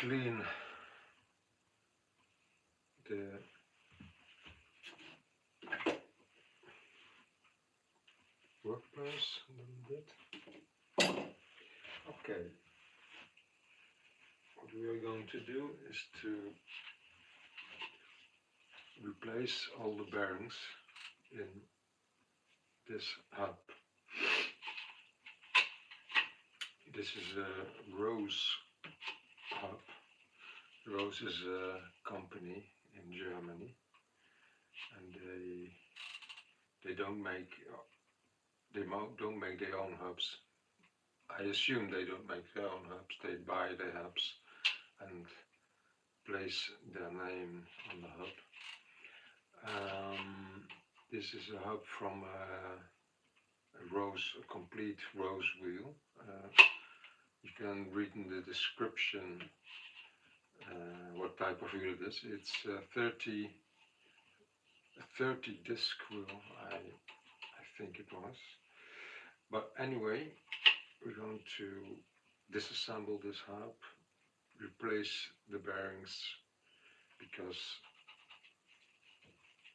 clean the workplace a little bit. Okay, what we are going to do is to replace all the bearings in this hub. This is a Rose hub. Rose is a company in Germany, and they don't make their own hubs. I assume they don't make their own hubs. They buy the hubs and place their name on the hub. This is a hub from a complete Rose wheel. You can read in the description what type of wheel it is. It's a 30 disc wheel, I think it was. But anyway, we're going to disassemble this hub, replace the bearings, because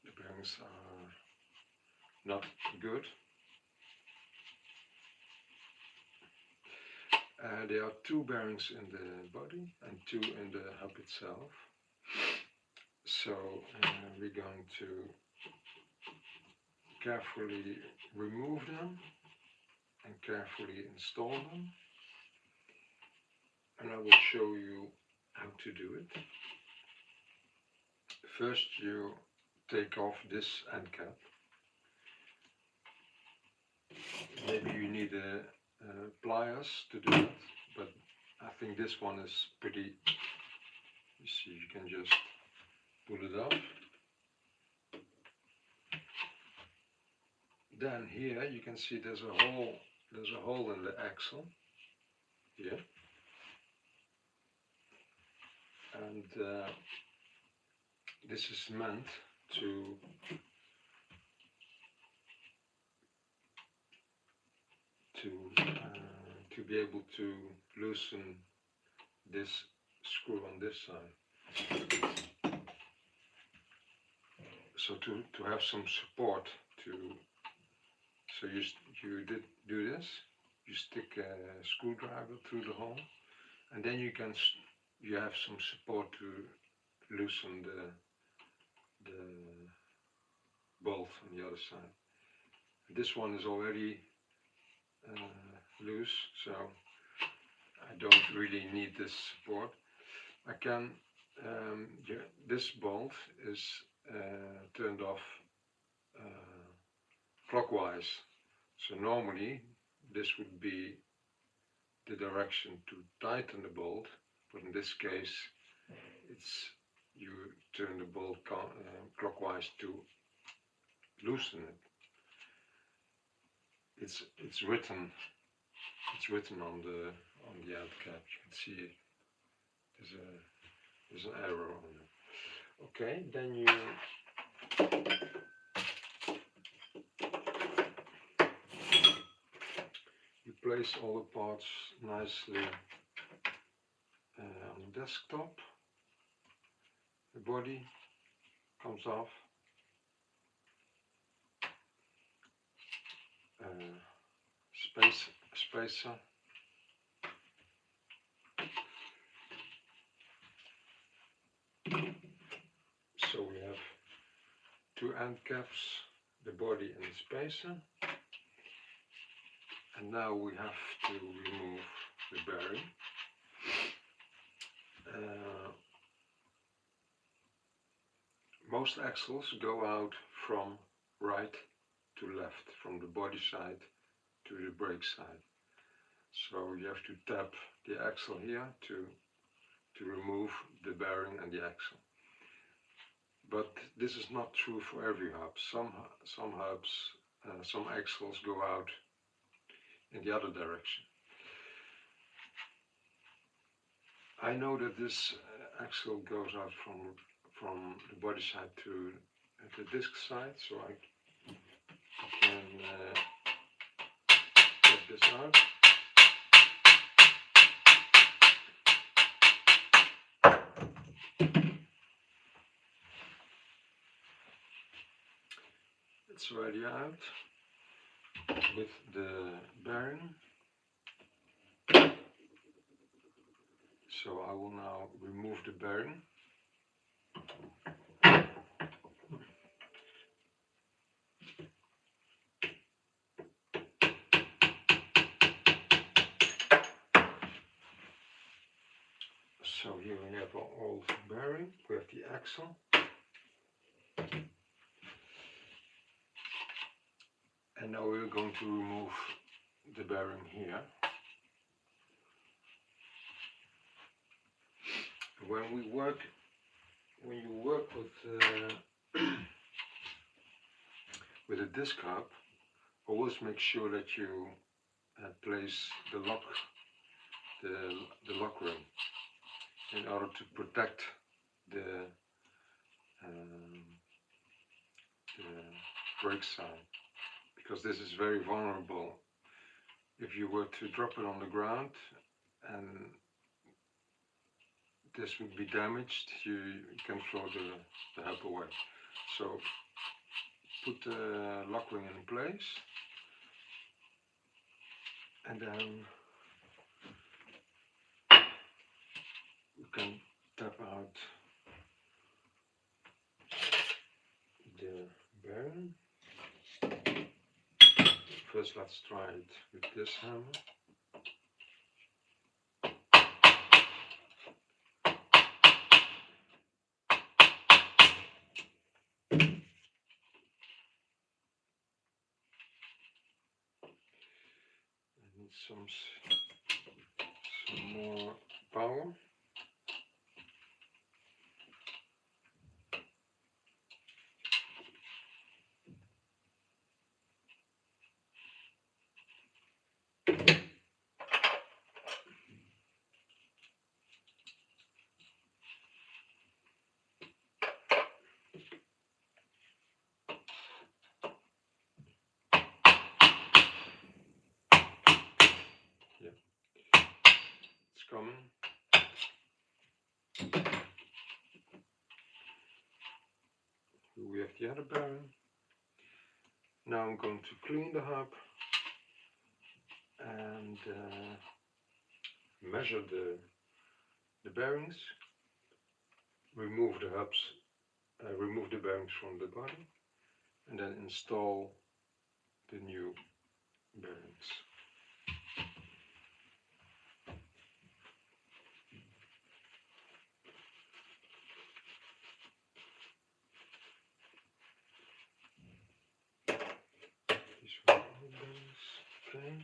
the bearings are not good. There are 2 bearings in the body and 2 in the hub itself. So we're going to carefully remove them and carefully install them. And I will show you how to do it. First you take off this end cap. Maybe you need pliers to do it, but I think this one is pretty, you see, you can just pull it off. Then here you can see there's a hole in the axle here, and this is meant to be able to loosen this screw on this side. So to have some support so you do this, you stick a screwdriver through the hole, and then you have some support to loosen the bolt on the other side. This one is already loose, so I don't really need this support. I can, this bolt is turned off clockwise, so normally this would be the direction to tighten the bolt, but in this case you turn the bolt clockwise to loosen it. It's written on the end cap. You can see it. There's an arrow on it. Okay, then you place all the parts nicely on the desktop. The body comes off. Spacer. So we have 2 end caps, the body and the spacer. And now we have to remove the bearing. Most axles go out from right to left, from the body side to the brake side. So you have to tap the axle here to remove the bearing and the axle. But this is not true for every hub. Some hubs, some axles go out in the other direction. I know that this axle goes out from the body side to the disc side, so I can get this out. It's already out with the bearing. So I will now remove the bearing. So here we have our old bearing, we have the axle. And now we're going to remove the bearing here. When you work with a disc hub, always make sure that you place the lock ring in order to protect the brake side, because this is very vulnerable. If you were to drop it on the ground and this would be damaged, you can throw the hub away. So put the lock ring in place, and then you can tap out the bearing. First, let's try it with this hammer. I need some more power. Yeah, it's coming. We have the other bearing. Now I'm going to clean the hub and measure the bearings, remove the hubs, remove the bearings from the body, and then install the new bearings. These are all the bearings. Okay.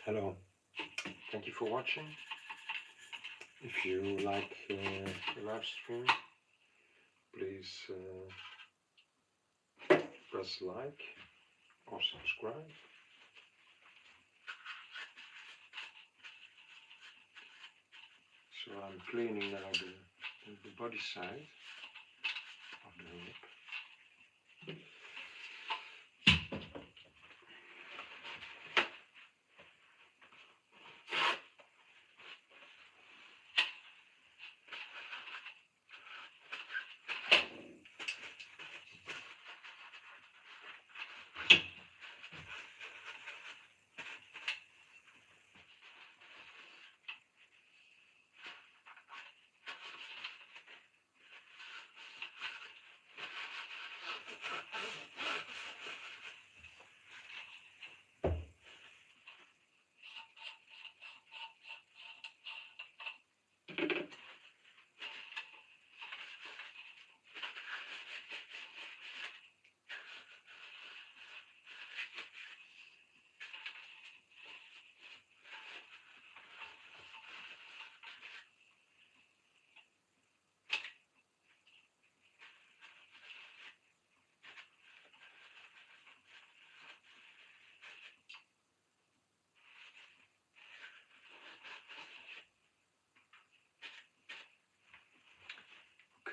Hello, thank you for watching. If you like the live stream, please press like or subscribe. So I'm cleaning now the body side of the hip.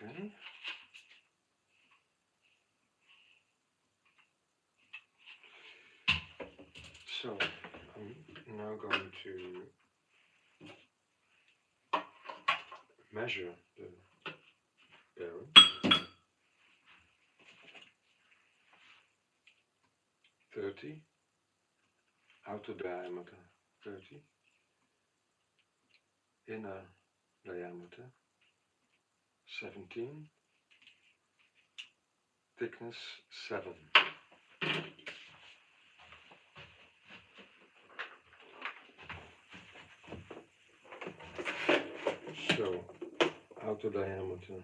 Okay. So I'm now going to measure the bearing. 30, outer diameter 30, inner diameter 17, thickness 7. So outer diameter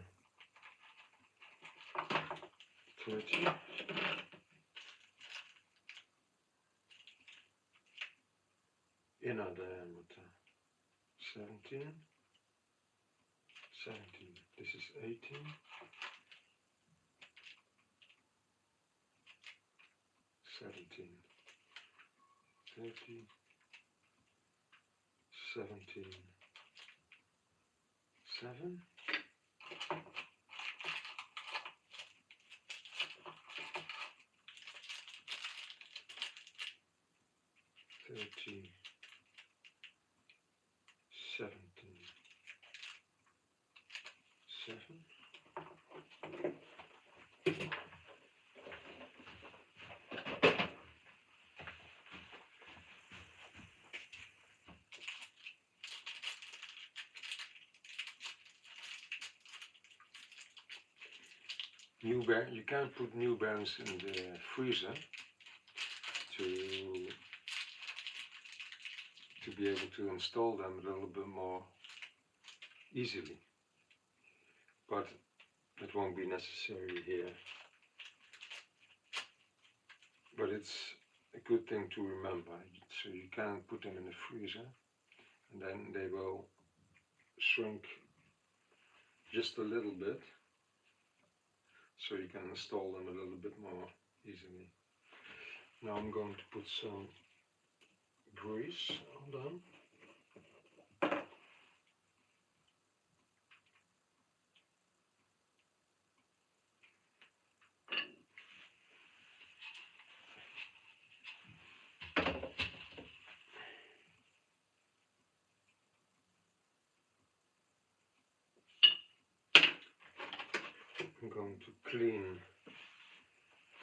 30, inner diameter 17, 17, this is 18, 17, 30, 17, 7, 30, 17, 7. You can put new bearings in the freezer to be able to install them a little bit more easily, but it won't be necessary here. But it's a good thing to remember. So you can put them in the freezer and then they will shrink just a little bit, so you can install them a little bit more easily. Now I'm going to put some grease on them. I'm going to clean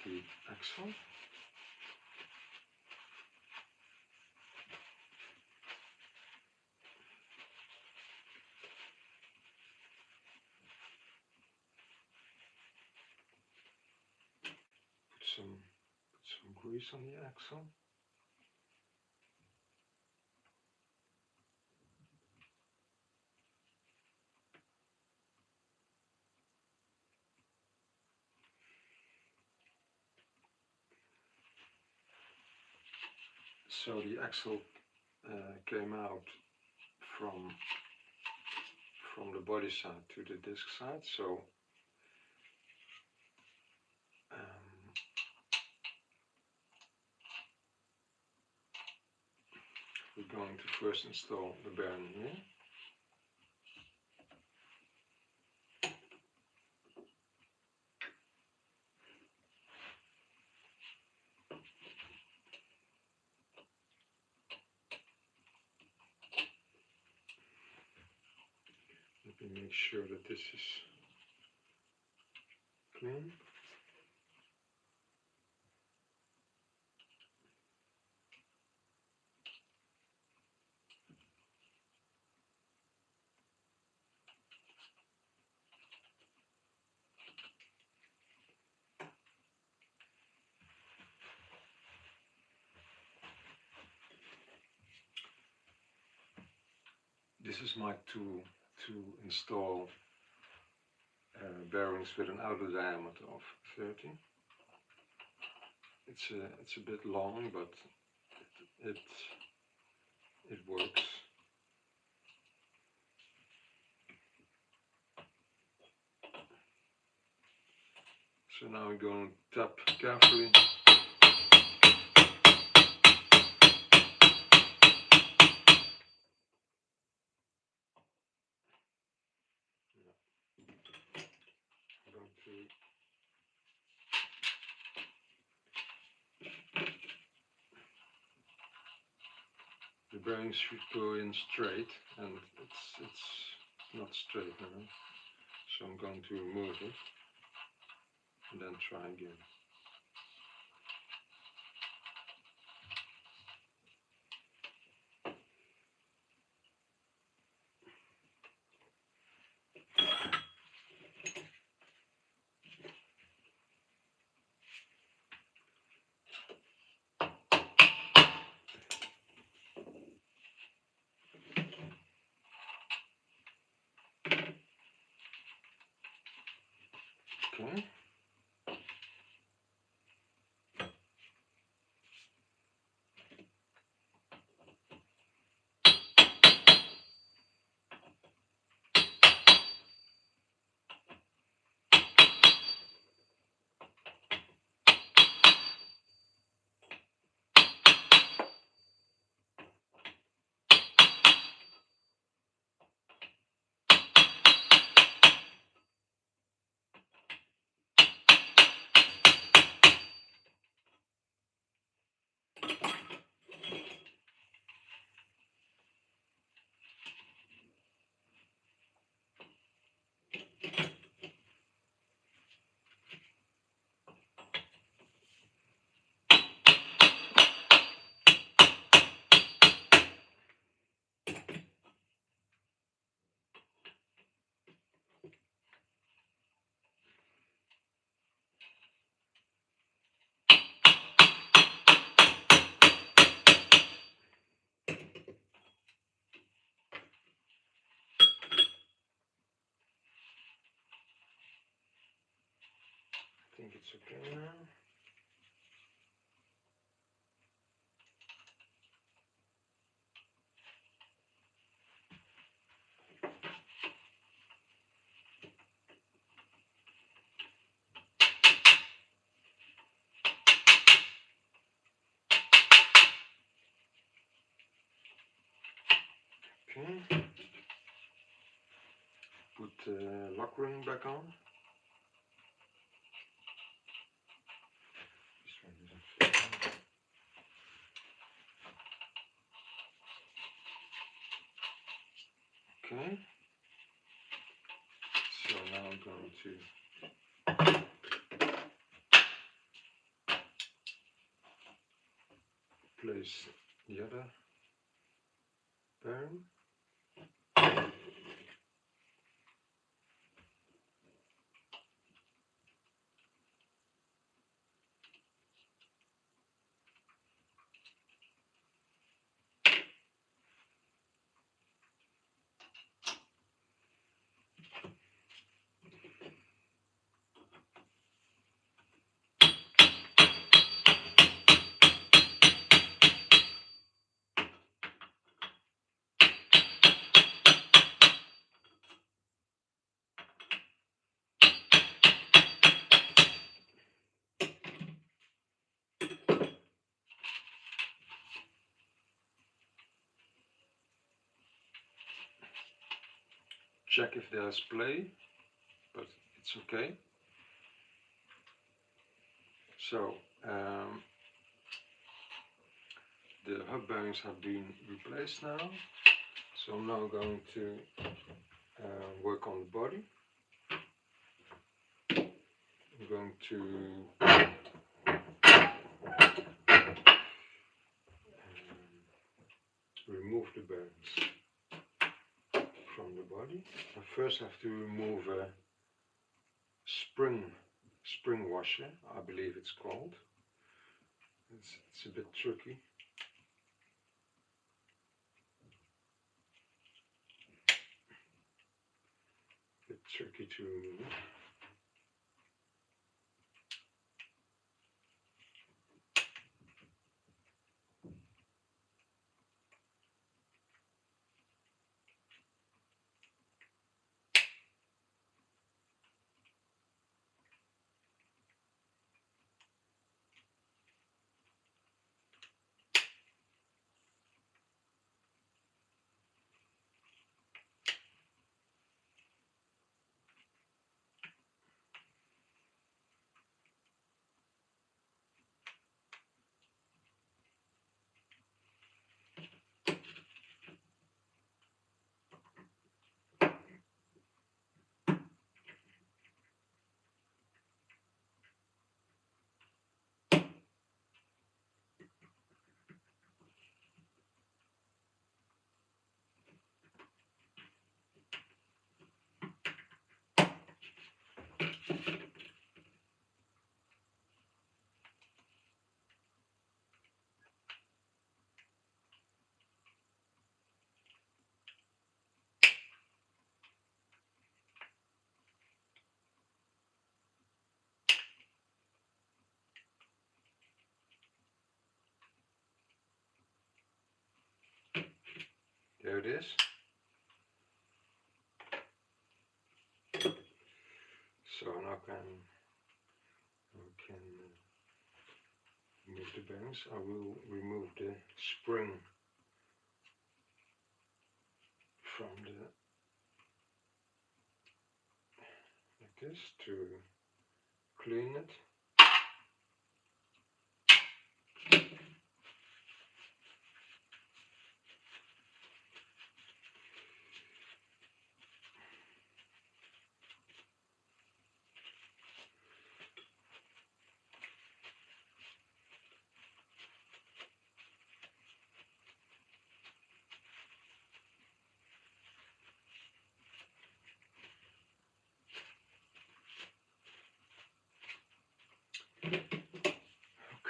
the axle. Put some grease on the axle. So the axle came out from the body side to the disc side. So we're going to first install the bearing here. Let me make sure that this is clean. This is my tool to install bearings with an outer diameter of 30. It's a bit long, but it works. So now I'm going to tap carefully. The bearings should go in straight, and it's not straight now. So I'm going to remove it and then try again. Okay. I think it's okay now. Okay. Put the lock ring back on. This one doesn't fit. Okay. So now I'm going to place the other bearing. Check if there's play, but it's okay. So the hub bearings have been replaced now. So I'm now going to work on the body. I'm going to remove the bearings from the body. I first have to remove a spring washer, I believe it's called. It's a bit tricky. To remove. There it is. So now I can remove the bearings. I will remove the spring from the, like this, to clean it.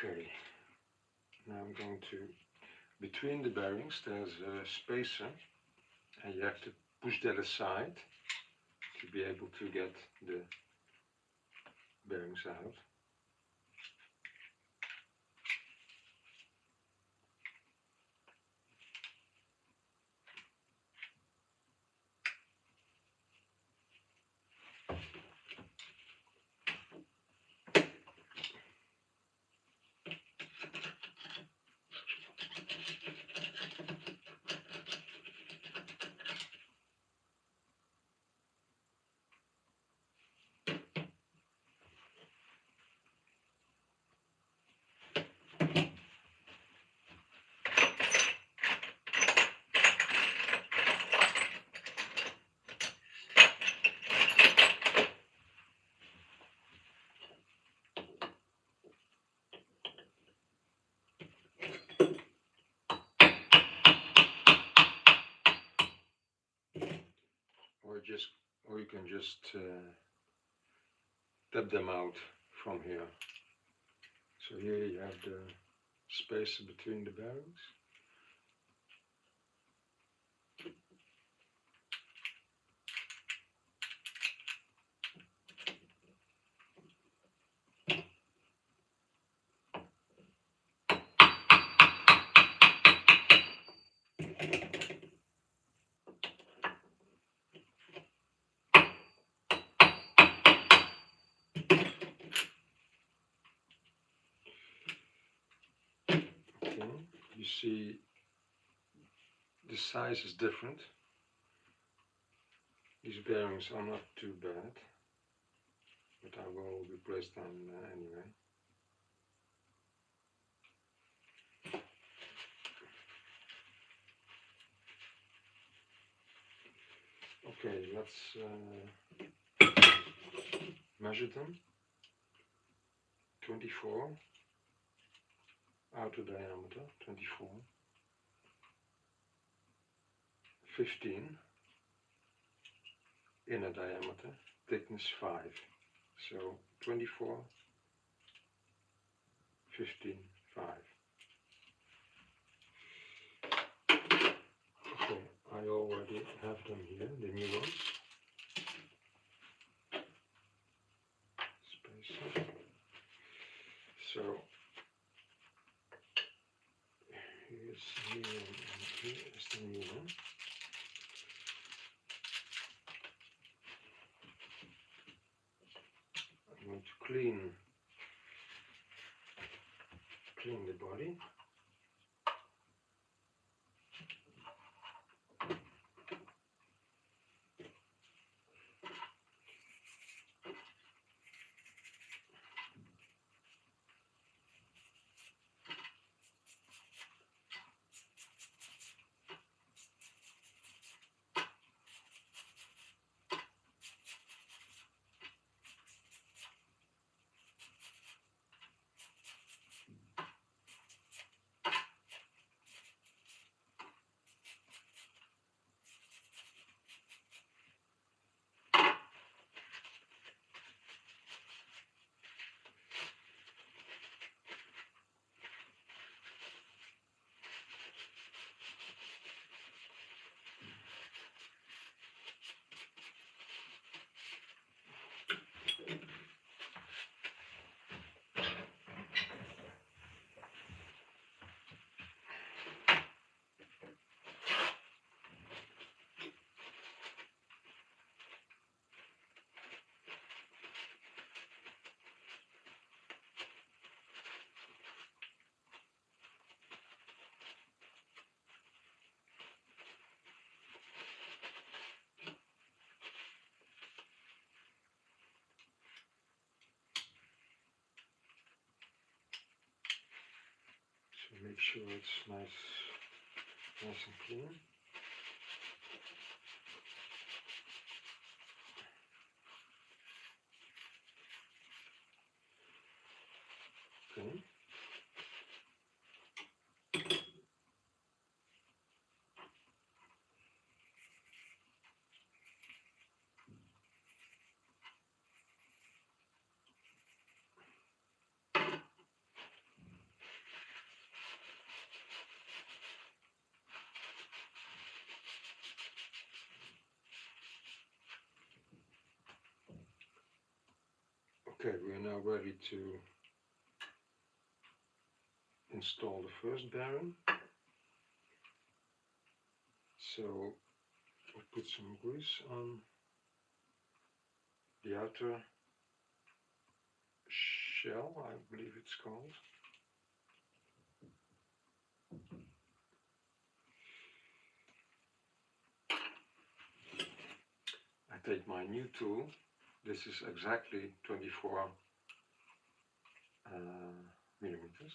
Okay, now I'm going to, between the bearings there's a spacer, and you have to push that aside to be able to get the bearings out. Or you can just tap them out from here. So here you have the space between the bearings. Okay, you see the size is different. These bearings are not too bad, but I will replace them anyway. Okay, let's measure them. 24 outer diameter, 24, 15 inner diameter, thickness 5. So 24, 15, 5. Okay, I already have them here, the new ones. Spacer. So here's the new one, and here is the new one. I'm going to clean the body. So make sure it's nice and clean. Okay. Okay, we are now ready to install the first bearing. So we'll put some grease on the outer shell, I believe it's called. I take my new tool. This is exactly 24 millimeters.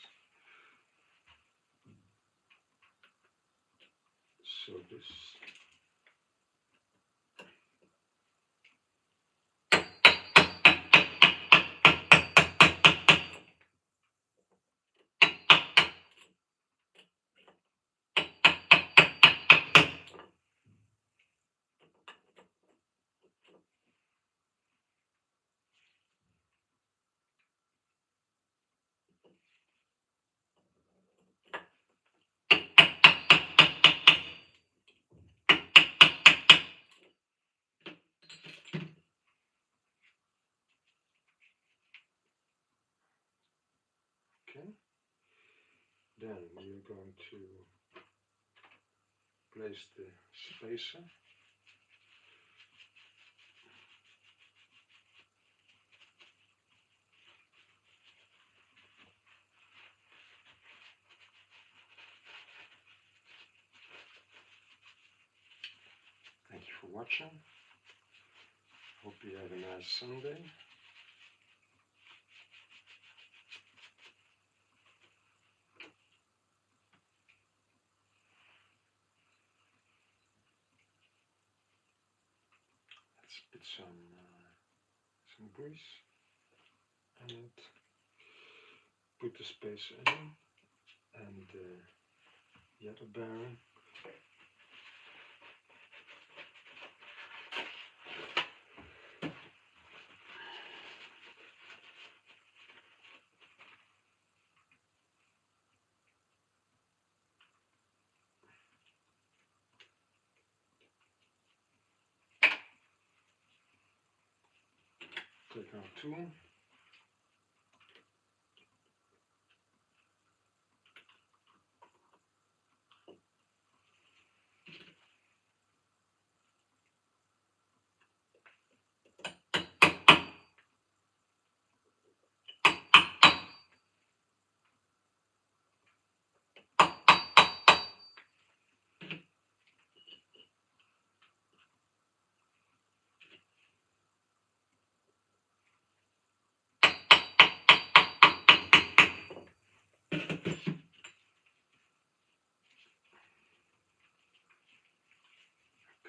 So this okay. Then we're going to place the spacer. Thank you for watching. Hope you have a nice Sunday. Put some grease and put the spacer in and the other bearing. Take our tool.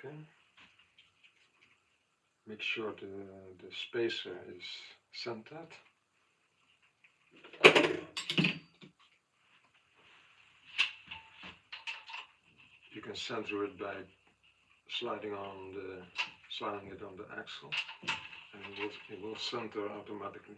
Okay. Make sure the spacer is centered. You can center it by sliding it on the axle, and it will center automatically.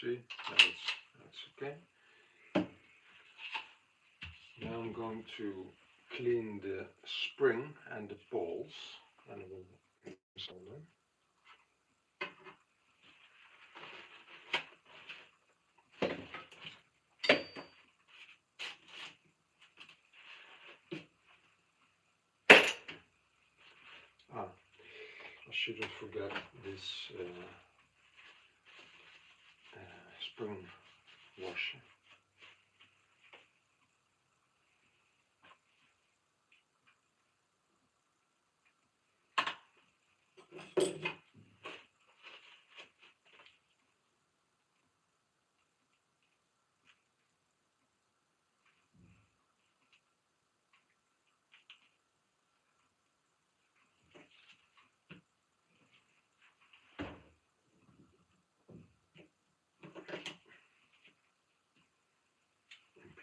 See, that's okay. Now I'm going to clean the spring and the poles, and we'll install them. I shouldn't forget this spring washer.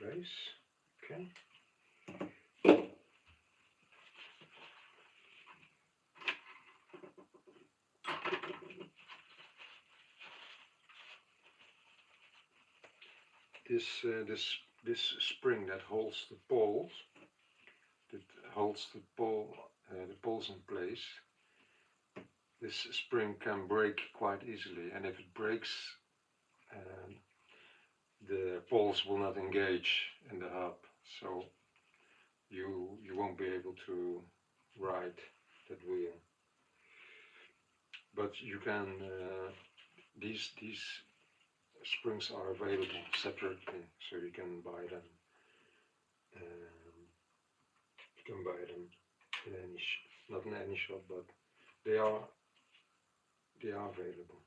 Place. Okay. This spring that holds the poles, the poles in place. This spring can break quite easily, and if it breaks, the poles will not engage in the hub, so you won't be able to ride that wheel. But you can these springs are available separately, so you can buy them. You can buy them in any not in any shop, but they are available.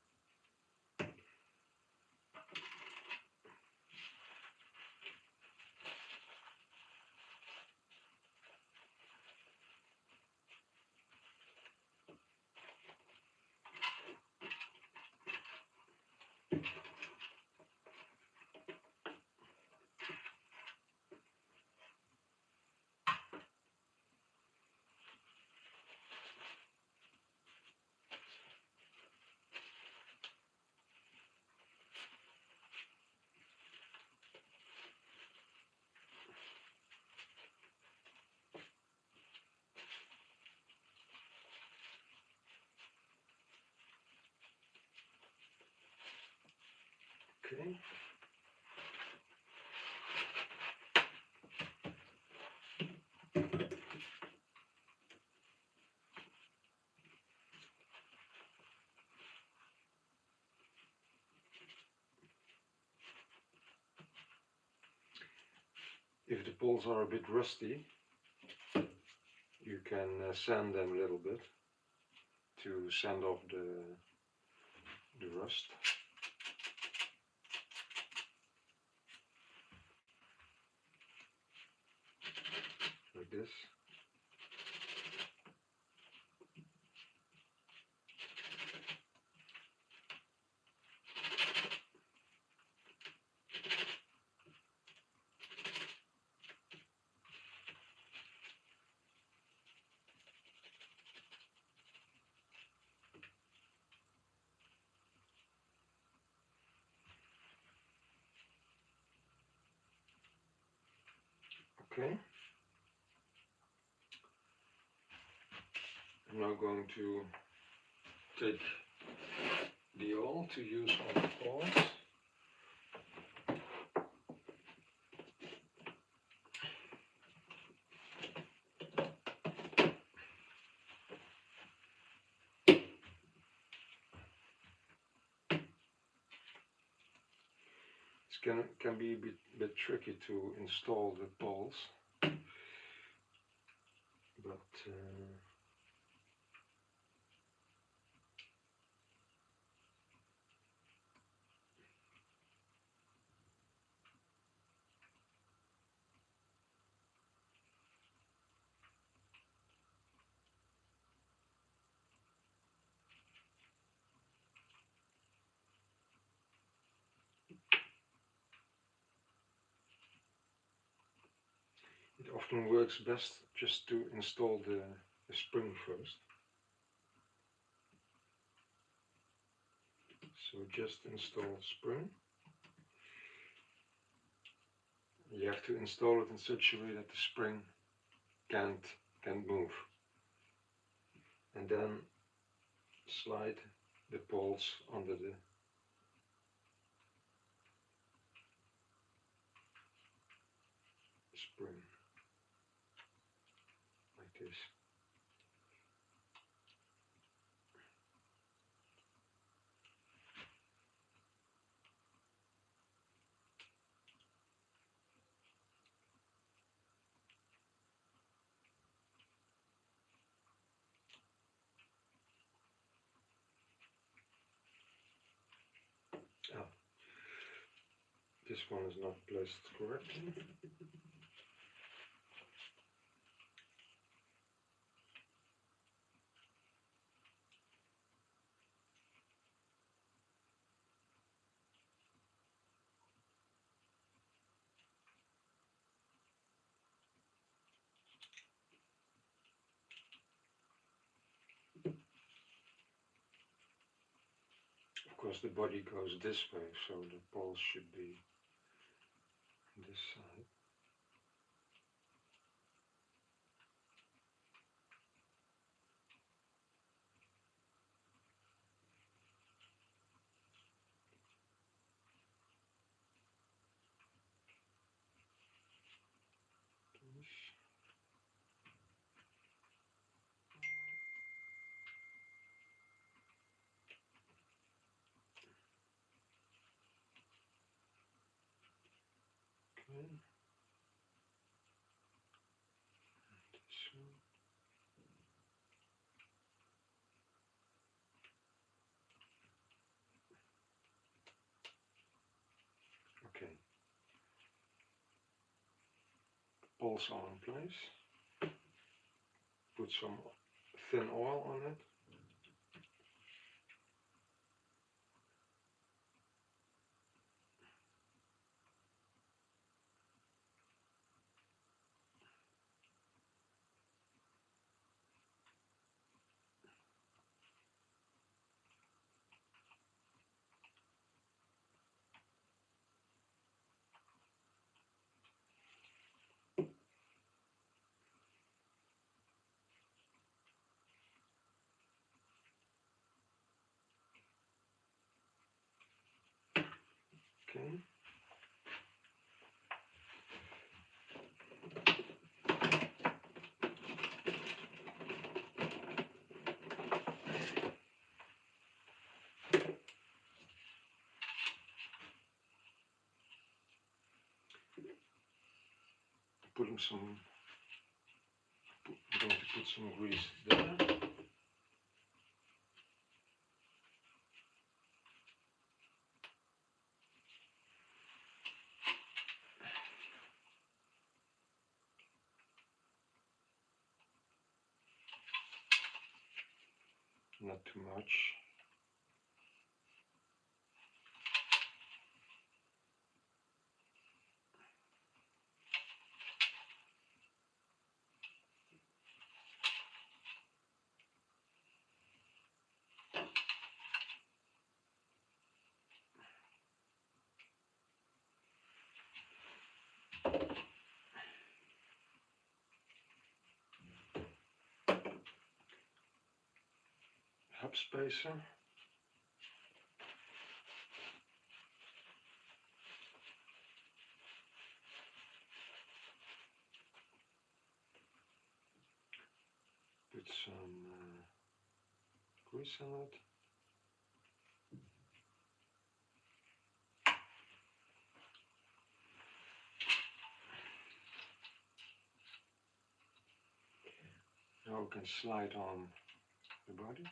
Okay. If the poles are a bit rusty, you can sand them a little bit to sand off the rust. Like this. Okay. I'm now going to take the oil to use on the poles. It can be a bit tricky to install the poles, but it often works best just to install the spring first. So just install spring. You have to install it in such a way that the spring can't move, and then slide the poles under the spring like this. Ah, this one is not placed correctly. Of course the body goes this way, so the poles should be this side. Okay. This one. Okay. Poles are in place. Put some thin oil on it. Okay. putting some. I'm going to put some grease there. Not too much. Hub spacer. Put some grease on it. Now we can slide on the body.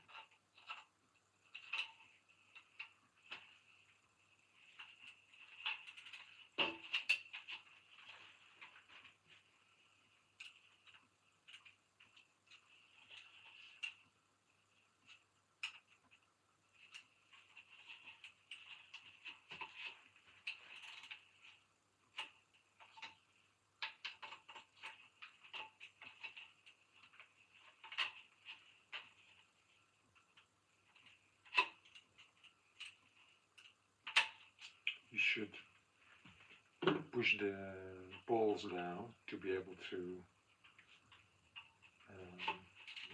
You should push the balls down to be able to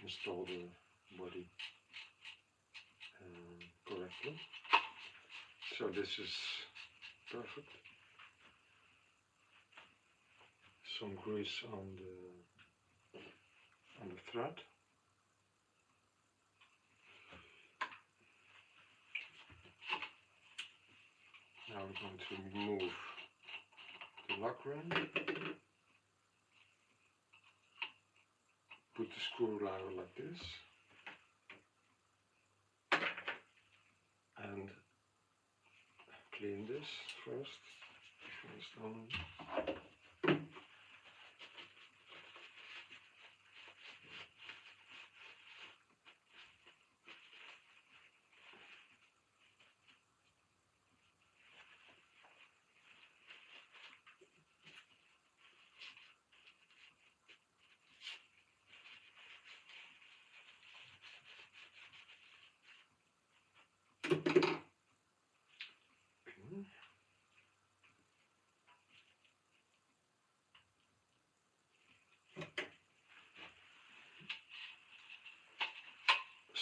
install the body correctly. So this is perfect. Some grease on the thread. Now we're going to remove the lock ring. Put the screwdriver like this. And clean this first.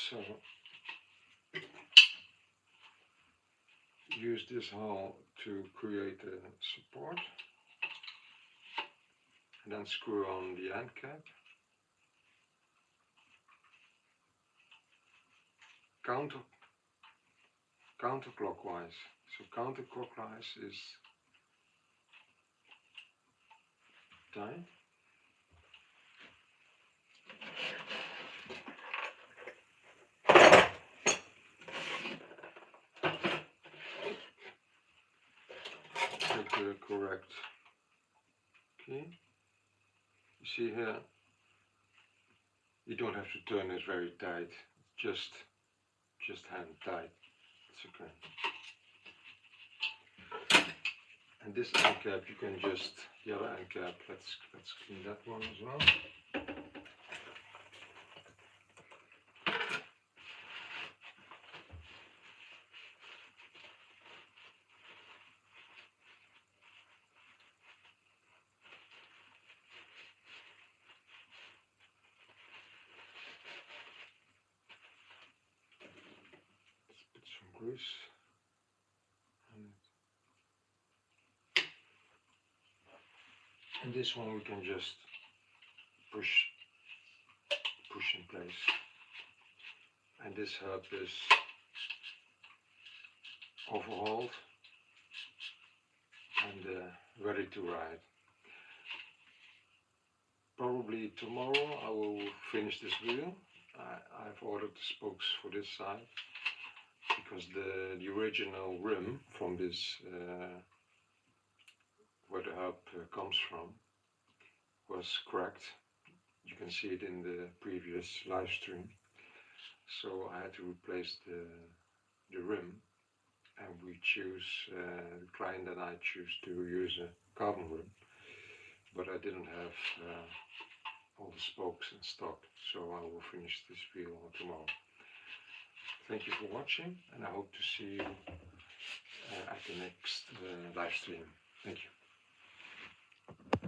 So use this hole to create a support, and then screw on the end cap. Counterclockwise. So counterclockwise is tight. Take the correct key. You see here, you don't have to turn it very tight. Just hand tight. It's okay. And this end cap, you can just, the other end cap, let's clean that one as well. Let's put some grease. And this one we can just push in place. And this hub is overhauled and ready to ride. probably tomorrow I will finish this wheel. I've ordered the spokes for this side because the original rim from this where the hub comes from was cracked. You can see it in the previous live stream. So I had to replace the rim, and we choose, the client and I choose to use a carbon rim, but I didn't have all the spokes in stock, so I will finish this wheel tomorrow. Thank you for watching, and I hope to see you at the next live stream. Thank you.